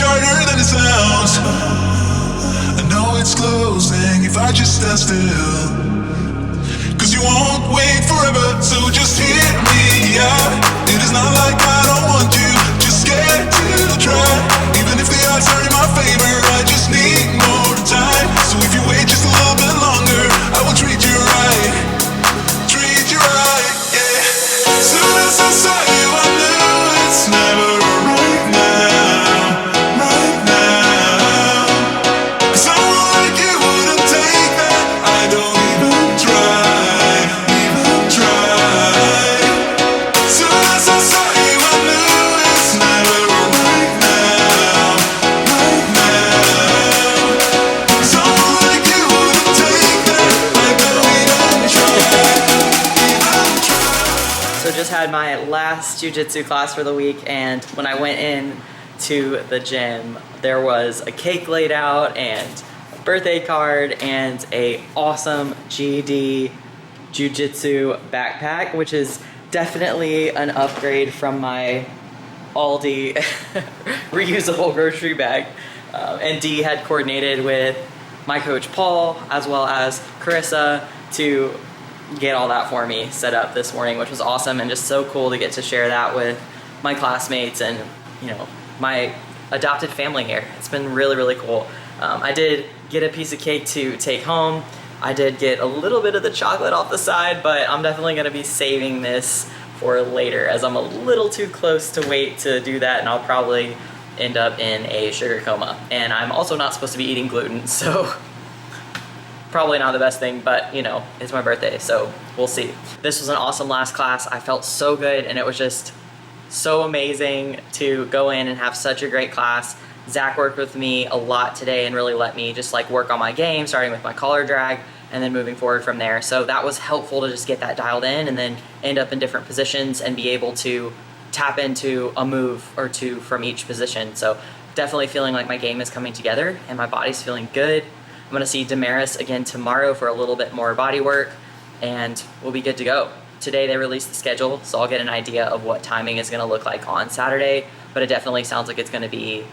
harder than it sounds. I know it's closing if I just stand still. Cause you won't wait forever, so just hear me out. It is not like I don't want you, just scared to try. Even if the odds are in my favor, I just need more time. So if you wait just a little bit longer, I will treat you right. Treat you right, yeah. Soon as I saw you, I knew it's never right now, right now. Cause someone like you wouldn't take that. I don't even try, even try. Soon as I saw you, I knew it's never right now, right now. Someone like you wouldn't take that. I don't even try, even try. So just had my last jiu-jitsu class for the week, and when I went in to the gym, there was a cake laid out and a birthday card and a awesome GD jiu-jitsu backpack, which is definitely an upgrade from my Aldi reusable grocery bag. And Dee had coordinated with my coach Paul as well as Carissa to get all that for me set up this morning, which was awesome and just so cool to get to share that with my classmates and, you know, my adopted family here. It's been really, really cool. I did get a piece of cake to take home. I did get a little bit of the chocolate off the side, but I'm definitely gonna be saving this for later as I'm a little too close to wait to do that, and I'll probably end up in a sugar coma. And I'm also not supposed to be eating gluten, so probably not the best thing, but you know, it's my birthday, so we'll see. This was an awesome last class. I felt so good, and it was just so amazing to go in and have such a great class. Zach worked with me a lot today and really let me just like work on my game, starting with my collar drag and then moving forward from there. So that was helpful to just get that dialed in and then end up in different positions and be able to tap into a move or two from each position. So definitely feeling like my game is coming together and my body's feeling good. I'm gonna see Damaris again tomorrow for a little bit more body work, and we'll be good to go. Today they released the schedule, so I'll get an idea of what timing is gonna look like on Saturday, but it definitely sounds like it's gonna be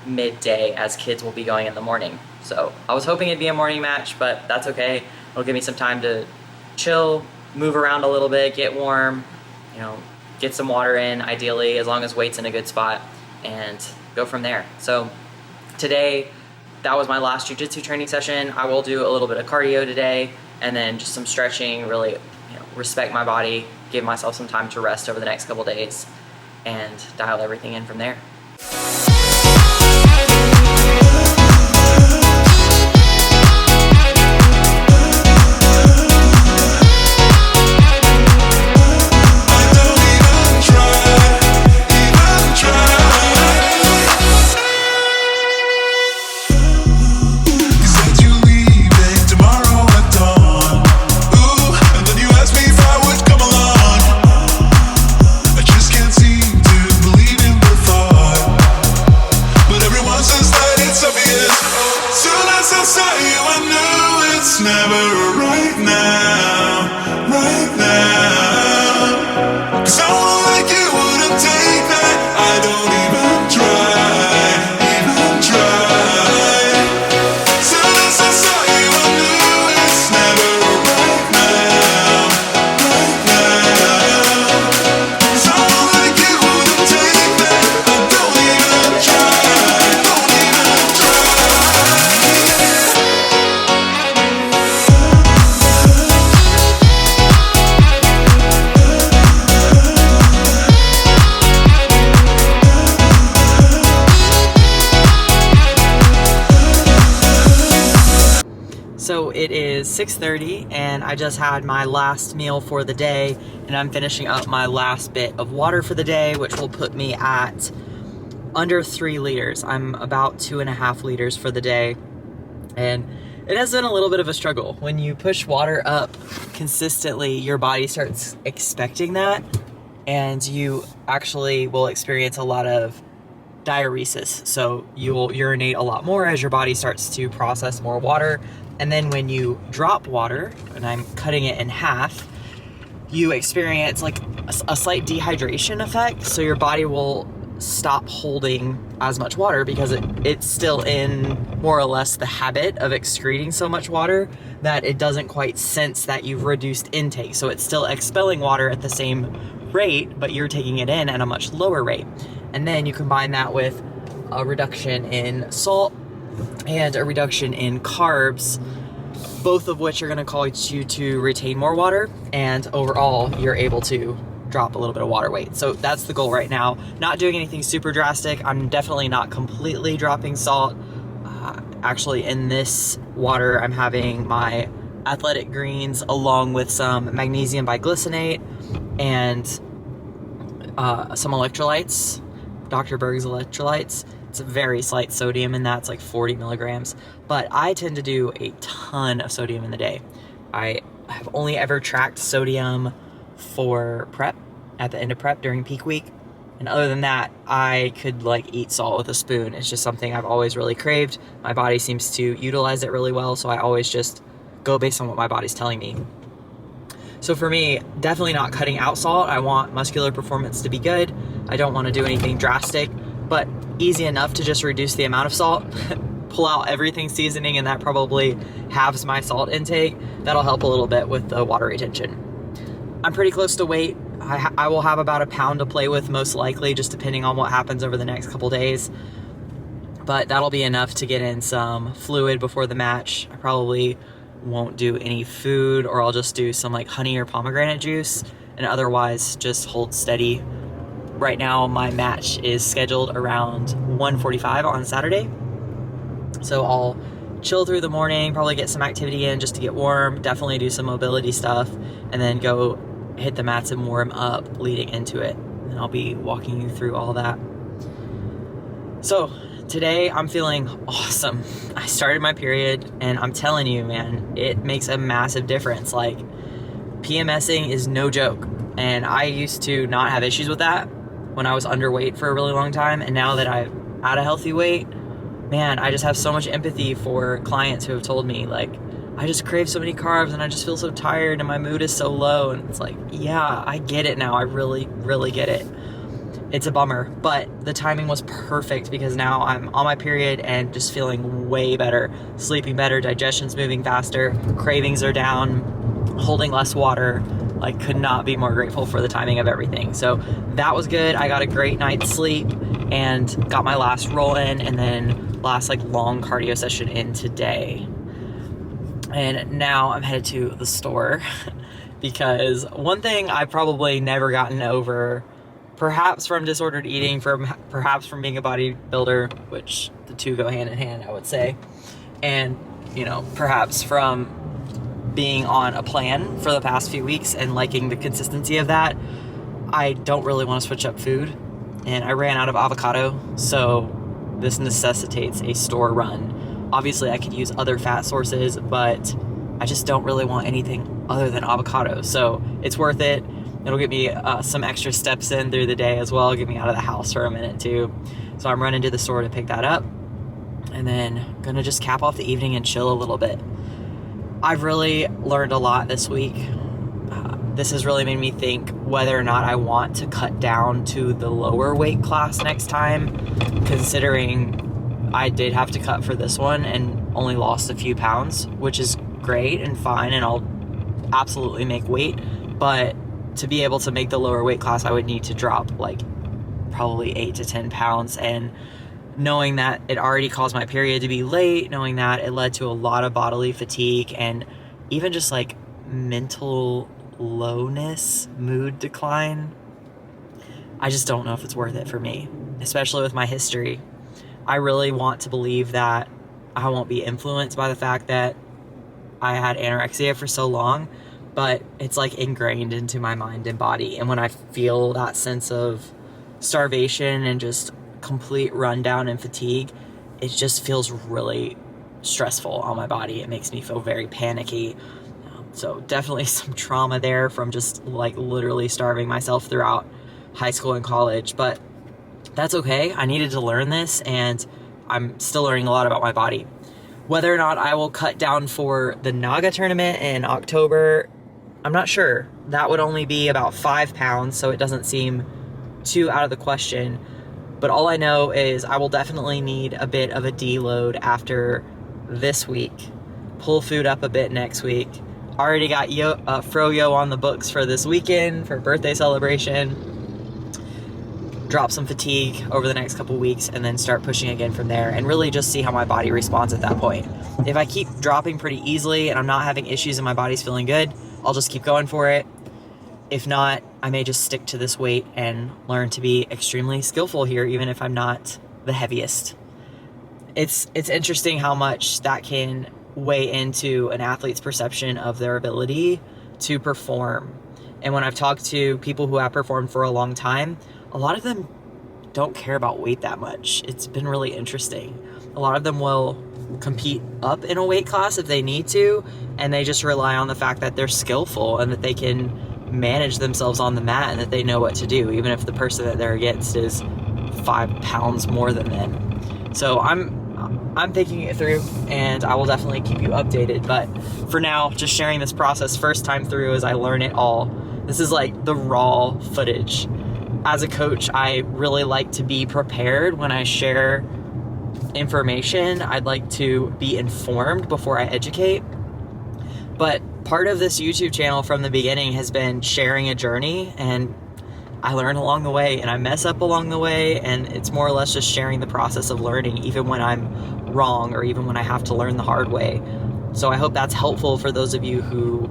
midday as kids will be going in the morning. So I was hoping it'd be a morning match, but that's okay. It'll give me some time to chill, move around a little bit, get warm, you know, get some water in, ideally, as long as weight's in a good spot, and go from there. So today, that was my last jiu-jitsu training session. I will do a little bit of cardio today and then just some stretching, really, you know, respect my body, give myself some time to rest over the next couple days and dial everything in from there. So it is 6:30 and I just had my last meal for the day, and I'm finishing up my last bit of water for the day, which will put me at under 3 liters. I'm about 2.5 liters for the day, and it has been a little bit of a struggle. When you push water up consistently, your body starts expecting that, and you actually will experience a lot of diuresis. So you will urinate a lot more as your body starts to process more water. And then when you drop water, and I'm cutting it in half, you experience like a slight dehydration effect. So your body will stop holding as much water because it's still in more or less the habit of excreting so much water that it doesn't quite sense that you've reduced intake. So it's still expelling water at the same rate, but you're taking it in at a much lower rate. And then you combine that with a reduction in salt and a reduction in carbs, both of which are going to cause you to retain more water, and overall you're able to drop a little bit of water weight. So that's the goal right now. Not doing anything super drastic. I'm definitely not completely dropping salt. Actually, in this water, I'm having my athletic greens along with some magnesium biglycinate and some electrolytes, Dr. Berg's electrolytes. It's a very slight sodium in that. It's like 40 milligrams. But I tend to do a ton of sodium in the day. I have only ever tracked sodium for prep, at the end of prep during peak week. And other than that, I could like eat salt with a spoon. It's just something I've always really craved. My body seems to utilize it really well, so I always just go based on what my body's telling me. So for me, definitely not cutting out salt. I want muscular performance to be good. I don't want to do anything drastic, but easy enough to just reduce the amount of salt, pull out everything seasoning, and that probably halves my salt intake. That'll help a little bit with the water retention. I'm pretty close to weight. I will have about a pound to play with, most likely, just depending on what happens over the next couple days. But that'll be enough to get in some fluid before the match. I probably won't do any food, or I'll just do some like honey or pomegranate juice, and otherwise just hold steady. Right now, my match is scheduled around 1:45 on Saturday. So I'll chill through the morning, probably get some activity in just to get warm, definitely do some mobility stuff, and then go hit the mats and warm up leading into it. And I'll be walking you through all that. So today I'm feeling awesome. I started my period, and I'm telling you, man, it makes a massive difference. Like, PMSing is no joke. And I used to not have issues with that when I was underweight for a really long time. And now that I'm at a healthy weight, man, I just have so much empathy for clients who have told me, like, I just crave so many carbs and I just feel so tired and my mood is so low. And it's like, yeah, I get it now. I really, really get it. It's a bummer, but the timing was perfect because now I'm on my period and just feeling way better, sleeping better, digestion's moving faster, cravings are down, holding less water. Like, could not be more grateful for the timing of everything. So that was good. I got a great night's sleep and got my last roll in, and then last like long cardio session in today. And now I'm headed to the store because one thing I've probably never gotten over, perhaps from disordered eating, perhaps from being a bodybuilder, which the two go hand in hand, I would say, and, you know, perhaps from being on a plan for the past few weeks and liking the consistency of that, I don't really want to switch up food, and I ran out of avocado, so this necessitates a store run. Obviously I could use other fat sources, but I just don't really want anything other than avocado, so it's worth it. It'll get me some extra steps in through the day as well, get me out of the house for a minute too. So I'm running to the store to pick that up, and then gonna just cap off the evening and chill a little bit. I've really learned a lot this week. This has really made me think whether or not I want to cut down to the lower weight class next time, considering I did have to cut for this one and only lost a few pounds, which is great and fine, and I'll absolutely make weight. But to be able to make the lower weight class, I would need to drop like probably 8 to 10 pounds. And knowing that it already caused my period to be late, knowing that it led to a lot of bodily fatigue and even just like mental lowness, mood decline, I just don't know if it's worth it for me, especially with my history. I really want to believe that I won't be influenced by the fact that I had anorexia for so long, but it's like ingrained into my mind and body. And when I feel that sense of starvation and just complete rundown and fatigue, it just feels really stressful on my body. It makes me feel very panicky. So definitely some trauma there from just like literally starving myself throughout high school and college, but that's okay. I needed to learn this, and I'm still learning a lot about my body. Whether or not I will cut down for the Naga tournament in October, I'm not sure. That would only be about 5 pounds, so it doesn't seem too out of the question. But all I know is I will definitely need a bit of a deload after this week. Pull food up a bit next week. Already got froyo on the books for this weekend for birthday celebration. Drop some fatigue over the next couple weeks and then start pushing again from there and really just see how my body responds at that point. If I keep dropping pretty easily and I'm not having issues and my body's feeling good, I'll just keep going for it. If not, I may just stick to this weight and learn to be extremely skillful here, even if I'm not the heaviest. It's interesting how much that can weigh into an athlete's perception of their ability to perform. And when I've talked to people who have performed for a long time, a lot of them don't care about weight that much. It's been really interesting. A lot of them will compete up in a weight class if they need to, and they just rely on the fact that they're skillful and that they can manage themselves on the mat and that they know what to do, even if the person that they're against is 5 pounds more than them. So I'm thinking it through, and I will definitely keep you updated. But for now, just sharing this process first time through as I learn it all. This is like the raw footage. As a coach, I really like to be prepared when I share information. I'd like to be informed before I educate. But part of this YouTube channel from the beginning has been sharing a journey, and I learn along the way and I mess up along the way, and it's more or less just sharing the process of learning, even when I'm wrong or even when I have to learn the hard way. So I hope that's helpful for those of you who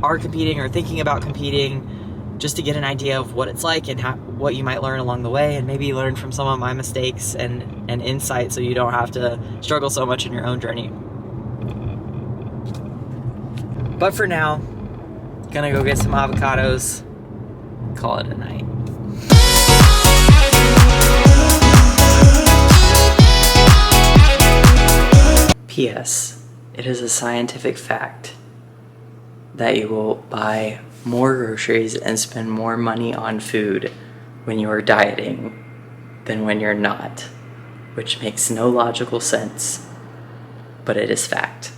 are competing or thinking about competing, just to get an idea of what it's like and what you might learn along the way, and maybe learn from some of my mistakes and insight so you don't have to struggle so much in your own journey. But for now, gonna go get some avocados, call it a night. P.S. It is a scientific fact that you will buy more groceries and spend more money on food when you are dieting than when you're not, which makes no logical sense, but it is fact.